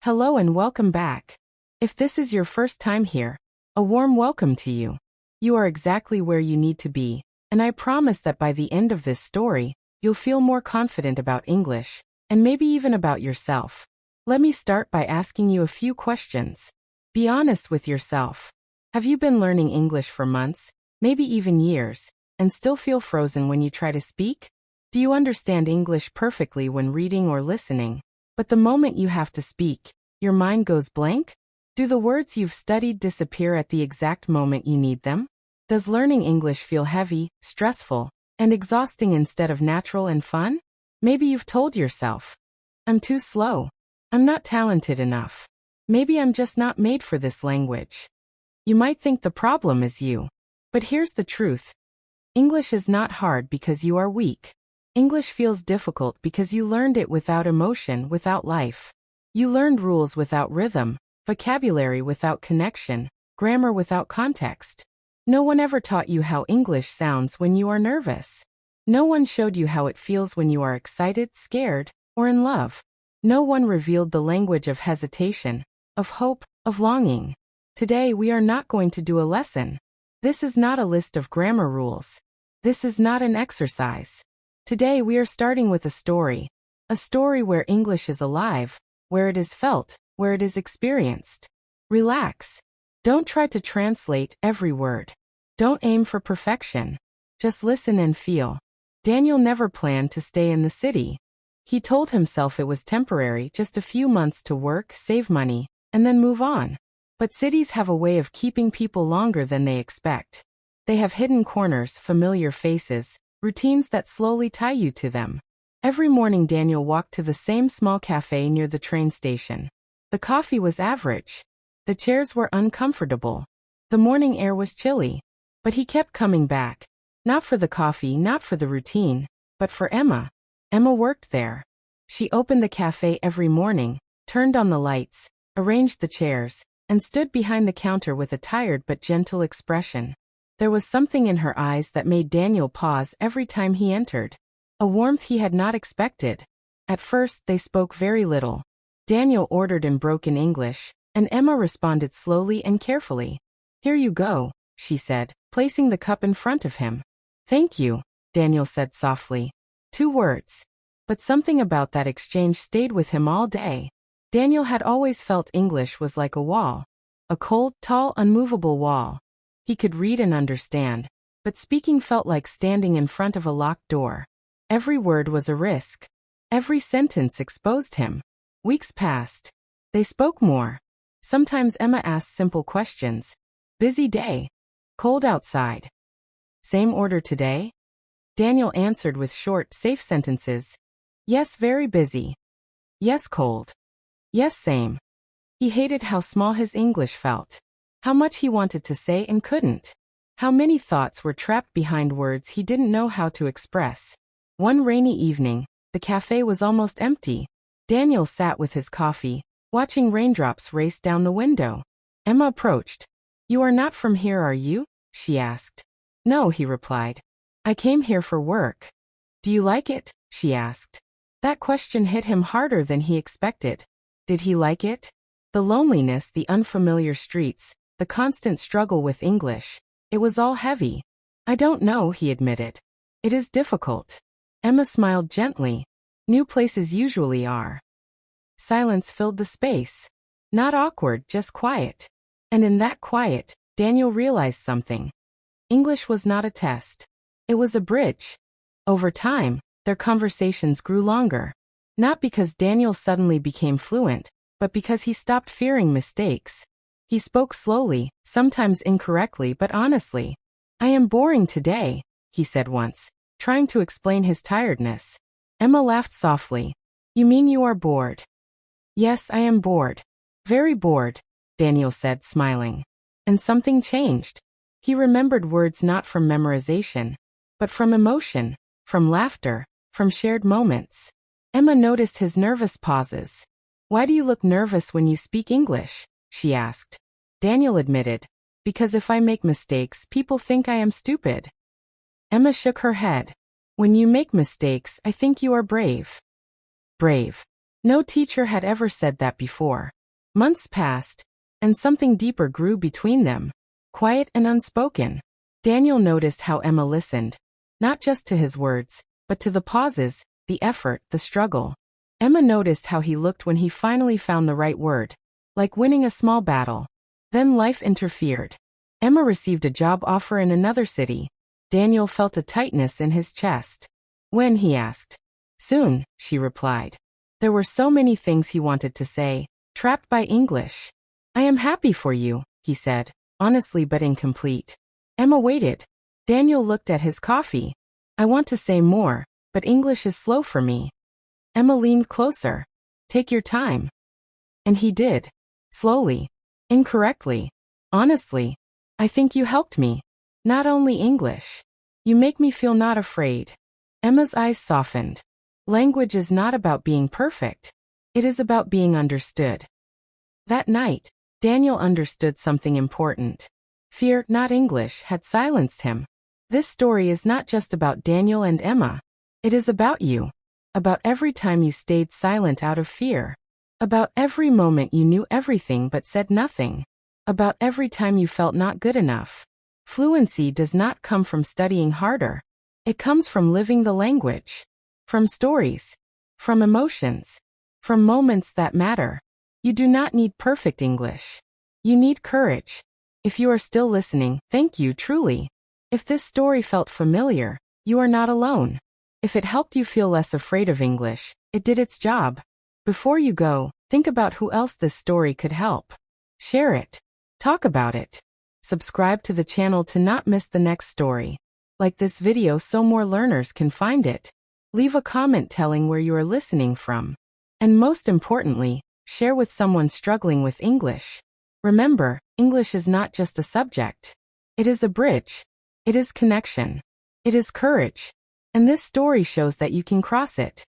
Hello and welcome back. If this is your first time here, a warm welcome to you. You are exactly where you need to be, and I promise that by the end of this story, you'll feel more confident about English, and maybe even about yourself. Let me start by asking you a few questions. Be honest with yourself. Have you been learning English for months, maybe even years, and still feel frozen when you try to speak? Do you understand English perfectly when reading or listening, but the moment you have to speak, your mind goes blank? Do the words you've studied disappear at the exact moment you need them? Does learning English feel heavy, stressful, and exhausting instead of natural and fun? Maybe you've told yourself, I'm too slow. I'm not talented enough. Maybe I'm just not made for this language. You might think the problem is you. But here's the truth. English is not hard because you are weak. English feels difficult because you learned it without emotion, without life. You learned rules without rhythm, vocabulary without connection, grammar without context. No one ever taught you how English sounds when you are nervous. No one showed you how it feels when you are excited, scared, or in love. No one revealed the language of hesitation, of hope, of longing. Today we are not going to do a lesson. This is not a list of grammar rules. This is not an exercise. Today we are starting with a story where English is alive, where it is felt, where it is experienced. Relax. Don't try to translate every word. Don't aim for perfection. Just listen and feel. Daniel never planned to stay in the city. He told himself it was temporary, just a few months to work, save money, and then move on. But cities have a way of keeping people longer than they expect. They have hidden corners, familiar faces, routines that slowly tie you to them. Every morning Daniel walked to the same small cafe near the train station. The coffee was average. The chairs were uncomfortable. The morning air was chilly. But he kept coming back. Not for the coffee, not for the routine, but for Emma. Emma worked there. She opened the cafe every morning, turned on the lights, arranged the chairs, and stood behind the counter with a tired but gentle expression. There was something in her eyes that made Daniel pause every time he entered. A warmth he had not expected. At first, they spoke very little. Daniel ordered in broken English, and Emma responded slowly and carefully. Here you go, she said, placing the cup in front of him. Thank you, Daniel said softly. 2 words. But something about that exchange stayed with him all day. Daniel had always felt English was like a wall. A cold, tall, unmovable wall. He could read and understand, but speaking felt like standing in front of a locked door. Every word was a risk. Every sentence exposed him. Weeks passed. They spoke more. Sometimes Emma asked simple questions. Busy day. Cold outside. Same order today? Daniel answered with short, safe sentences. Yes, very busy. Yes, cold. Yes, same. He hated how small his English felt. How much he wanted to say and couldn't. How many thoughts were trapped behind words he didn't know how to express. One rainy evening, the cafe was almost empty. Daniel sat with his coffee, watching raindrops race down the window. Emma approached. You are not from here, are you? She asked. No, he replied. I came here for work. Do you like it? She asked. That question hit him harder than he expected. Did he like it? The loneliness, the unfamiliar streets, the constant struggle with English. It was all heavy. I don't know, he admitted. It is difficult. Emma smiled gently. New places usually are. Silence filled the space. Not awkward, just quiet. And in that quiet, Daniel realized something. English was not a test. It was a bridge. Over time, their conversations grew longer. Not because Daniel suddenly became fluent, but because he stopped fearing mistakes. He spoke slowly, sometimes incorrectly but honestly. I am boring today, he said once, trying to explain his tiredness. Emma laughed softly. You mean you are bored? Yes, I am bored. Very bored, Daniel said, smiling. And something changed. He remembered words not from memorization, but from emotion, from laughter, from shared moments. Emma noticed his nervous pauses. Why do you look nervous when you speak English? She asked. Daniel admitted, because if I make mistakes, people think I am stupid. Emma shook her head. When you make mistakes, I think you are brave. Brave. No teacher had ever said that before. Months passed, and something deeper grew between them, quiet and unspoken. Daniel noticed how Emma listened, not just to his words, but to the pauses, the effort, the struggle. Emma noticed how he looked when he finally found the right word, like winning a small battle. Then life interfered. Emma received a job offer in another city. Daniel felt a tightness in his chest. When, he asked. Soon, she replied. There were so many things he wanted to say, trapped by English. I am happy for you, he said, honestly but incomplete. Emma waited. Daniel looked at his coffee. I want to say more, but English is slow for me. Emma leaned closer. Take your time. And he did. Slowly. Incorrectly. Honestly. I think you helped me. Not only English. You make me feel not afraid. Emma's eyes softened. Language is not about being perfect. It is about being understood. That night, Daniel understood something important. Fear, not English, had silenced him. This story is not just about Daniel and Emma. It is about you. About every time you stayed silent out of fear. About every moment you knew everything but said nothing. About every time you felt not good enough. Fluency does not come from studying harder. It comes from living the language. From stories. From emotions. From moments that matter. You do not need perfect English. You need courage. If you are still listening, thank you truly. If this story felt familiar, you are not alone. If it helped you feel less afraid of English, it did its job. Before you go, think about who else this story could help. Share it. Talk about it. Subscribe to the channel to not miss the next story. Like this video so more learners can find it. Leave a comment telling where you are listening from. And most importantly, share with someone struggling with English. Remember, English is not just a subject. It is a bridge. It is connection. It is courage. And this story shows that you can cross it.